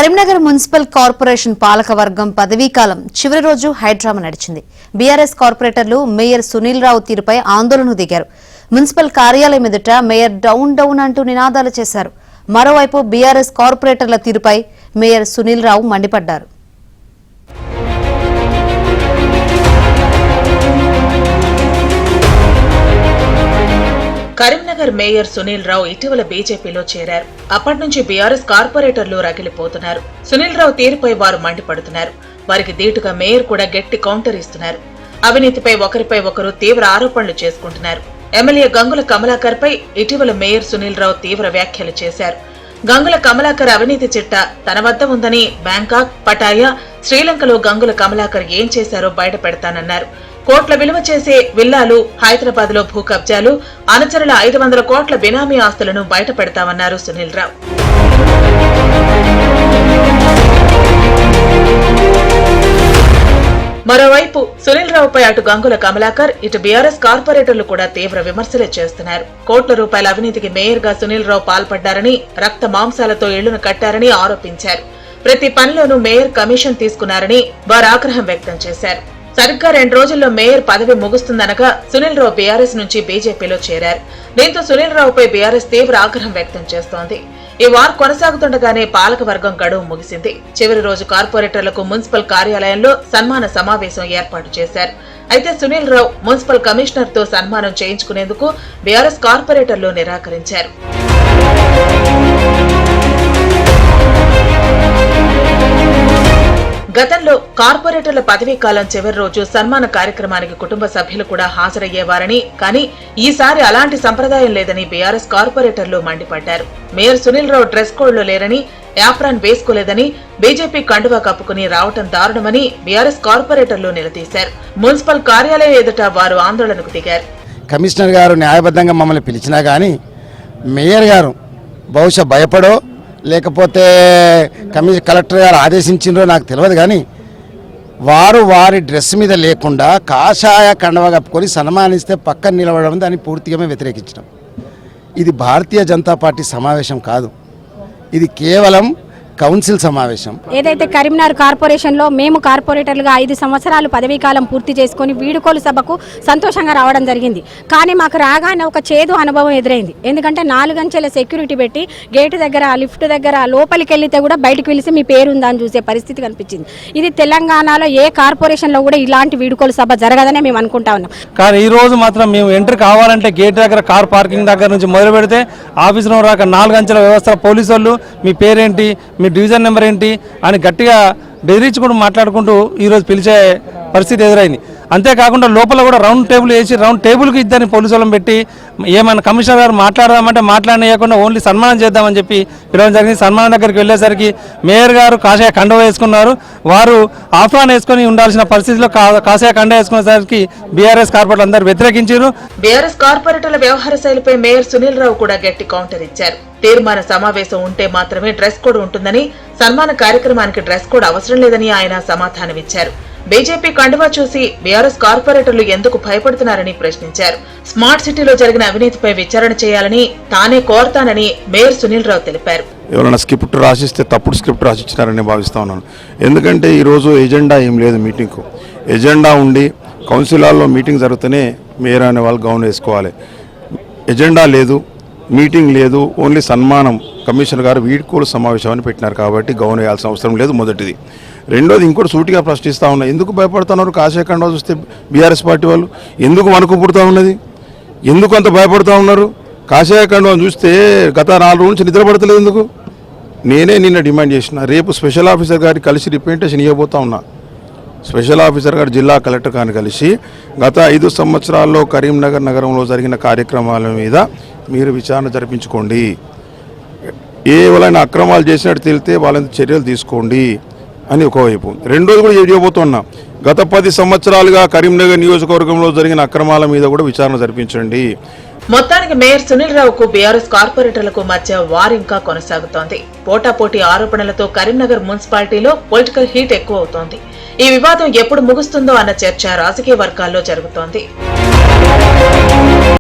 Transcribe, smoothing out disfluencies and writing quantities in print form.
Karimnagar municipal corporation పాలకవర్గం పదవీకాలం చివరి రోజు హైడ్రామా నడిచింది. బీఆర్ఎస్ కార్పొరేటర్లు మేయర్ సునీల్ రావు తీరుపై ఆందోళనకు దిగారు. మున్సిపల్ కార్యాలయం ఎదుట మేయర్ డౌన్ డౌన్ అంటూ నినాదాలు చేశారు. మరోవైపు బీఆర్ఎస్ కార్పొరేటర్ల తీరుపై మేయర్ సునీల్ రావు మండిపడ్డారు. కరీంనగర్ మేయర్ సునీల్ రావు ఇటీవల బీజేపీలో చేరారు. అప్పటి నుంచి బీఆర్ఎస్ కార్పొరేటర్లు రగిలిపోతున్నారు. సునీల్ రావు తీరుపై వారు మండిపడుతున్నారు. వారికి దీటుగా మేయర్ కూడా గట్టి కౌంటర్ ఇస్తున్నారు. అవినీతిపై ఒకరిపై ఒకరు తీవ్ర ఆరోపణలు చేసుకుంటున్నారు. ఎమ్మెల్యే గంగుల కమలాకర్ పై ఇటీవల మేయర్ సునీల్ రావు తీవ్ర వ్యాఖ్యలు చేశారు. గంగుల కమలాకర్ అవినీతి చిట్టా తన వద్ద ఉందని బ్యాంకాక్, పటాయా, శ్రీలంకలో గంగుల కమలాకర్ ఏం చేశారో బయట పెడతానన్నారు. కోట్ల విలువ చేసే విల్లాలు, హైదరాబాద్ లో భూ కబ్జాలు, అనుచరుల 500 కోట్ల బినామీ ఆస్తులను బయట పెడతామన్నారు సునీల్ రావు. మరోవైపు సునీల్ రావుపై అటు గంగుల కమలాకర్, ఇటు బీఆర్ఎస్ కార్పొరేటర్లు కూడా తీవ్ర విమర్శలు చేస్తున్నారు. కోట్ల రూపాయల అవినీతికి మేయర్ గా సునీల్ రావు పాల్పడ్డారని, రక్త మాంసాలతో ఇళ్లను కట్టారని ఆరోపించారు. ప్రతి పనిలోనూ మేయర్ కమిషన్ తీసుకున్నారని వారు ఆగ్రహం వ్యక్తం చేశారు. సరిగ్గా 2 రోజుల్లో మేయర్ పదవి ముగుస్తుందనగా సునీల్ రావు బీఆర్ఎస్ నుంచి బీజేపీలో చేరారు. దీంతో సునీల్ రావుపై బీఆర్ఎస్ తీవ్ర ఆగ్రహం వ్యక్తం చేస్తోంది. ఈ వార్ కొనసాగుతుండగానే పాలకవర్గం గడువు ముగిసింది. చివరి రోజు కార్పొరేటర్లకు మున్సిపల్ కార్యాలయంలో సన్మాన సమావేశం ఏర్పాటు చేశారు. అయితే సునీల్ రావు మున్సిపల్ కమిషనర్ తో సన్మానం చేయించుకునేందుకు బీఆర్ఎస్ కార్పొరేటర్లు నిరాకరించారు. గతంలో కార్పొరేటర్ల పదవీకాలం చివరి రోజు సన్మాన కార్యక్రమానికి కుటుంబ సభ్యులు కూడా హాజరయ్యేవారని, కానీ ఈసారి అలాంటి సంప్రదాయం లేదని బీఆర్ఎస్ కార్పొరేటర్లు మండిపడ్డారు. Mayor Sunil Rao dress code లో లేరని, యాప్రాన్ వేసుకోలేదని, బీజేపీ కండువా కప్పుకుని రావటం దారుణమని బీఆర్ఎస్ కార్పొరేటర్లు నిలదీశారు. మున్సిపల్ కార్యాలయం ఎదుట వారు ఆందోళనకు దిగారు. కమిషనర్ గారు న్యాయబద్ధంగా మమ్మల్ని పిలిచినా కానీ మేయర్ గారు బహుశా భయపడో లేకపోతే కలెక్టర్ గారు ఆదేశించిండ్రో నాకు తెలియదు, కానీ వారి డ్రెస్ మీద లేకుండా కాషాయ కండవ కప్పుకొని సన్మానిస్తే పక్కన నిలబడడం దాన్ని పూర్తిగా వ్యతిరేకించడం. ఇది భారతీయ జనతా పార్టీ సమావేశం కాదు, ఇది కేవలం కౌన్సిల్ సమావేశం. ఏదైతే కరీంనగర్ కార్పొరేషన్లో మేము కార్పొరేటర్లుగా 5 సంవత్సరాలు పదవీకాలం పూర్తి చేసుకుని వీడుకోలు సభకు సంతోషంగా రావడం జరిగింది. కానీ మాకు రాగానే ఒక చేదు అనుభవం ఎదురైంది. ఎందుకంటే 4 అంచెల సెక్యూరిటీ పెట్టి గేటు దగ్గర, లిఫ్ట్ దగ్గర లోపలికి వెళ్తే కూడా బయటకు వెలిసి మీ పేరు ఉందా అని చూసే పరిస్థితి కనిపించింది. ఇది తెలంగాణలో ఏ కార్పొరేషన్లో కూడా ఇలాంటి వీడుకోలు సభ జరగదనే మేము అనుకుంటా ఉన్నాం. కానీ ఈ రోజు మాత్రం మేము ఎంట్రీ కావాలంటే గేట్ దగ్గర, కార్ పార్కింగ్ దగ్గర నుంచి మొదలు పెడితే ఆఫీసులో రాక 4 అంచెల వ్యవస్థ పోలీసు వాళ్ళు మీ పేరేంటి, మీ డివిజన్ నెంబర్ ఏంటి అని గట్టిగా బెదిరించుకుంటూ మాట్లాడుకుంటూ ఈరోజు పిలిచే పరిస్థితి ఎదురైంది. అంతేకాకుండా లోపల కూడా రౌండ్ టేబుల్ వేసి రౌండ్ టేబుల్కి ఇద్దరిని పోలీసు వాళ్ళని పెట్టి ఏమైనా కమిషనర్ గారు మాట్లాడదామంటే మాట్లాడనీయకుండా ఓన్లీ సన్మానం చేద్దామని చెప్పి పిలవడం జరిగింది. సన్మానం దగ్గరికి వెళ్ళేసరికి మేయర్ గారు కాషాయ కండ వేసుకున్నారు. వారు ఆఫ్రాన్ వేసుకొని ఉండాల్సిన పరిస్థితిలో కాషాయ కండ వేసుకునేసరికి బీఆర్ఎస్ కార్పొరేటర్లు అందరూ వ్యతిరేకించారు. బీఆర్ఎస్ కార్పొరేటర్ల వ్యవహార శైలిపై మేయర్ సునీల్ రావు కూడా గట్టి కౌంటర్ ఇచ్చారు. తీర్మాన సమావేశం ఉంటే మాత్రమే డ్రెస్ కోడ్ ఉంటుందని, సన్మాన కార్యక్రమానికి డ్రెస్ కోడ్ అవసరం లేదని ఆయన సమాధానమిచ్చారు. బీజేపీ కండువా చూసి బీఆర్ఎస్ కార్పొరేటర్లు ఎందుకు భయపడుతున్నారని ప్రశ్నించారు. స్మార్ట్ సిటీలో జరిగిన అవినీతిపై విచారణ చేయాలని తానే కోరతానని మేయర్ సునీల్ రావు తెలిపారు. ఎవరైనా స్క్రిప్ట్ రాసిస్తే తప్పుడు స్క్రిప్ట్ రాసిచ్చినారని భావిస్తా ఉన్నాను. ఎందుకంటే ఈరోజు ఎజెండా ఏం లేదు, మీటింగ్కు ఎజెండా ఉండి కౌన్సిల్ హాల్లో మీటింగ్ జరుగుతూనే మేయర్ అనే వాళ్ళు గౌన్ వేసుకోవాలి. ఎజెండా లేదు, మీటింగ్ లేదు, ఓన్లీ సన్మానం. కమిషనర్ గారు వీడ్కోలు సమావేశాన్ని పెట్టినారు కాబట్టి గౌన్ వేయాల్సిన అవసరం లేదు. మొదటిది. రెండోది, ఇంకోటి సూటిగా ప్రశ్నిస్తూ ఉన్నా, ఎందుకు భయపడుతున్నారు? కాషాయ కండువా చూస్తే బీఆర్ఎస్ పార్టీ వాళ్ళు ఎందుకు వణుకు పుడుతూ ఉన్నది? ఎందుకు అంత భయపడుతూ ఉన్నారు? కాషాయ కండువా చూస్తే గత 4 రోజుల నుంచి నిద్రపడతలేదు ఎందుకు? నేనే నిన్న డిమాండ్ చేసిన, రేపు స్పెషల్ ఆఫీసర్ గారికి కలిసి రిప్రజెంటేషన్ ఇవ్వబోతా ఉన్నా. స్పెషల్ ఆఫీసర్ గారు జిల్లా కలెక్టర్ గారిని కలిసి గత 5 సంవత్సరాల్లో కరీంనగర్ నగరంలో జరిగిన కార్యక్రమాల మీద మీరు విచారణ జరిపించుకోండి. ఎవరైనా అక్రమాలు చేసినట్టు తేలితే వాళ్ళని చర్యలు తీసుకోండి అని ఒకవైపు. రెండోది కూడా చేయబోతున్నా, గత 10 సంవత్సరాలుగా కరీంనగర్ నియోజకవర్గంలో జరిగిన అక్రమాల మీద కూడా విచారణ జరిపించండి. మొత్తానికి మేయర్ సునీల్ రావుకు బీఆర్ఎస్ కార్పొరేటర్లకు మధ్య వార్ ఇంకా కొనసాగుతోంది. పోటాపోటీ ఆరోపణలతో కరీంనగర్ మున్సిపాలిటీలో పొలిటికల్ హీట్ ఎక్కువ అవుతోంది. ఈ వివాదం ఎప్పుడు ముగుస్తుందో అన్న చర్చ రాజకీయ వర్గాల్లో జరుగుతోంది.